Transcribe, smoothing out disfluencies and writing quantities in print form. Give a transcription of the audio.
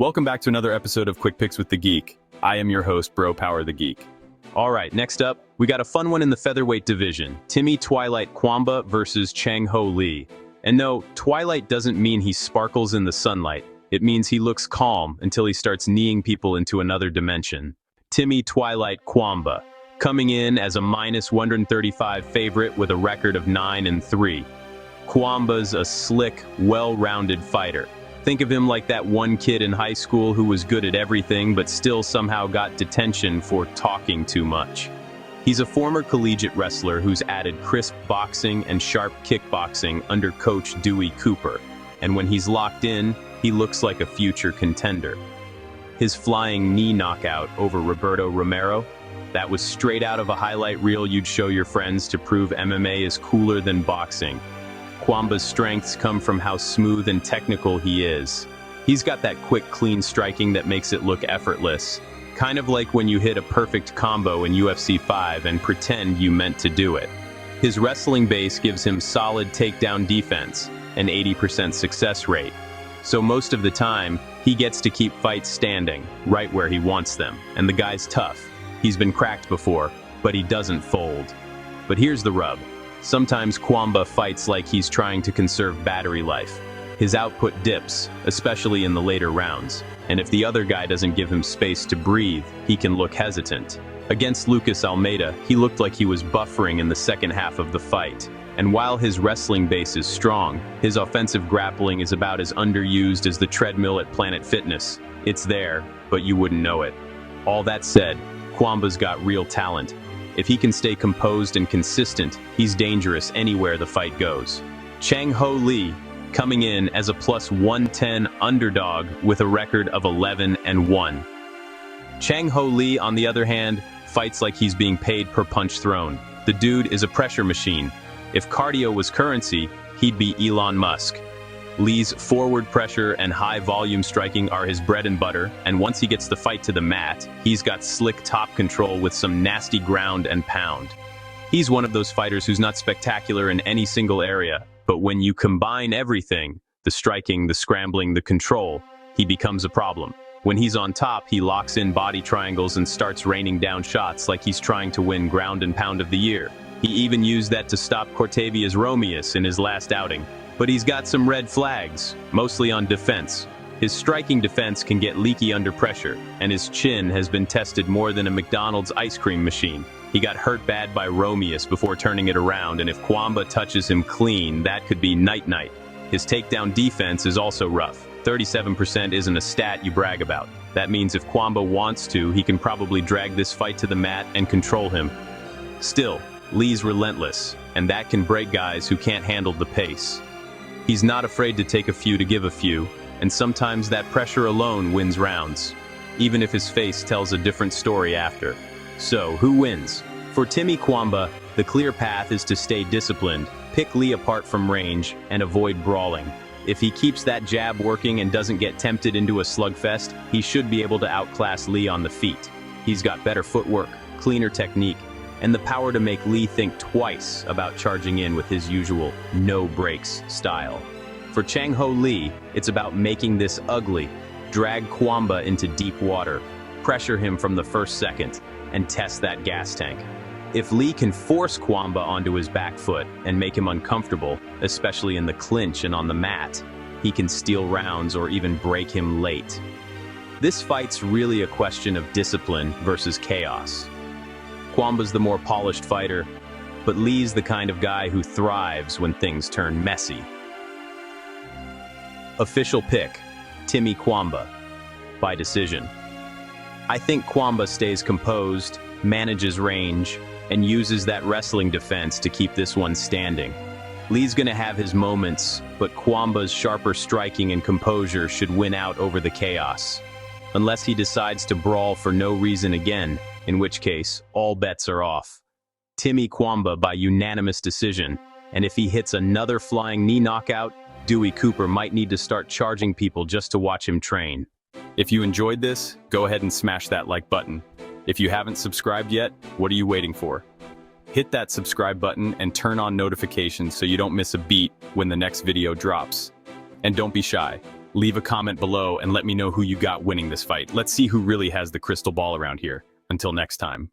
Welcome back to another episode of Quick Picks with the Geek. I am your host, Bro Power the Geek. All right, next up, we got a fun one in the featherweight division. Timmy Cuamba versus Chang Ho Lee. And no, Twilight doesn't mean he sparkles in the sunlight. It means he looks calm until he starts kneeing people into another dimension. Timmy Cuamba, coming in as a minus 135 favorite with a record of 9-3. Cuamba's a slick, well-rounded fighter. Think of him like that one kid in high school who was good at everything but still somehow got detention for talking too much. He's a former collegiate wrestler who's added crisp boxing and sharp kickboxing under coach Dewey Cooper, and when he's locked in, he looks like a future contender. His flying knee knockout over Roberto Romero, that was straight out of a highlight reel you'd show your friends to prove MMA is cooler than boxing. Cuamba's strengths come from how smooth and technical he is. He's got that quick, clean striking that makes it look effortless. Kind of like when you hit a perfect combo in UFC 5 and pretend you meant to do it. His wrestling base gives him solid takedown defense, an 80% success rate. So most of the time, he gets to keep fights standing, right where he wants them. And the guy's tough. He's been cracked before, but he doesn't fold. But here's the rub. Sometimes Cuamba fights like he's trying to conserve battery life. His output dips, especially in the later rounds, and if the other guy doesn't give him space to breathe, he can look hesitant. Against Lucas Almeida, he looked like he was buffering in the second half of the fight. And while his wrestling base is strong, his offensive grappling is about as underused as the treadmill at Planet Fitness. It's there, but you wouldn't know it. All that said, Cuamba's got real talent. If he can stay composed and consistent, he's dangerous anywhere the fight goes. Chang Ho Lee, coming in as a plus 110 underdog with a record of 11-1. Chang Ho Lee, on the other hand, fights like he's being paid per punch thrown. The dude is a pressure machine. If cardio was currency, he'd be Elon Musk. Lee's forward pressure and high volume striking are his bread and butter, and once he gets the fight to the mat, he's got slick top control with some nasty ground and pound. He's one of those fighters who's not spectacular in any single area, but when you combine everything, the striking, the scrambling, the control, he becomes a problem. When he's on top, he locks in body triangles and starts raining down shots like he's trying to win ground and pound of the year. He even used that to stop Cortavious Romeus in his last outing. But he's got some red flags, mostly on defense. His striking defense can get leaky under pressure, and his chin has been tested more than a McDonald's ice cream machine. He got hurt bad by Romeus before turning it around, and if Cuamba touches him clean, that could be night-night. His takedown defense is also rough. 37% isn't a stat you brag about. That means if Cuamba wants to, he can probably drag this fight to the mat and control him. Still, Lee's relentless, and that can break guys who can't handle the pace. He's not afraid to take a few to give a few, and sometimes that pressure alone wins rounds, even if his face tells a different story after. So, who wins? For Timmy Cuamba, the clear path is to stay disciplined, pick Lee apart from range, and avoid brawling. If he keeps that jab working and doesn't get tempted into a slugfest, he should be able to outclass Lee on the feet. He's got better footwork, cleaner technique, and the power to make Lee think twice about charging in with his usual no-breaks style. For Chang Ho Lee, it's about making this ugly, drag Cuamba into deep water, pressure him from the first second, and test that gas tank. If Lee can force Cuamba onto his back foot and make him uncomfortable, especially in the clinch and on the mat, he can steal rounds or even break him late. This fight's really a question of discipline versus chaos. Cuamba's the more polished fighter, but Lee's the kind of guy who thrives when things turn messy. Official pick, Timmy Cuamba, by decision. I think Cuamba stays composed, manages range, and uses that wrestling defense to keep this one standing. Lee's gonna have his moments, but Cuamba's sharper striking and composure should win out over the chaos. Unless he decides to brawl for no reason again, in which case, all bets are off. Timmy Cuamba by unanimous decision, and if he hits another flying knee knockout, Dewey Cooper might need to start charging people just to watch him train. If you enjoyed this, go ahead and smash that like button. If you haven't subscribed yet, what are you waiting for? Hit that subscribe button and turn on notifications so you don't miss a beat when the next video drops. And don't be shy. Leave a comment below and let me know who you got winning this fight. Let's see who really has the crystal ball around here. Until next time.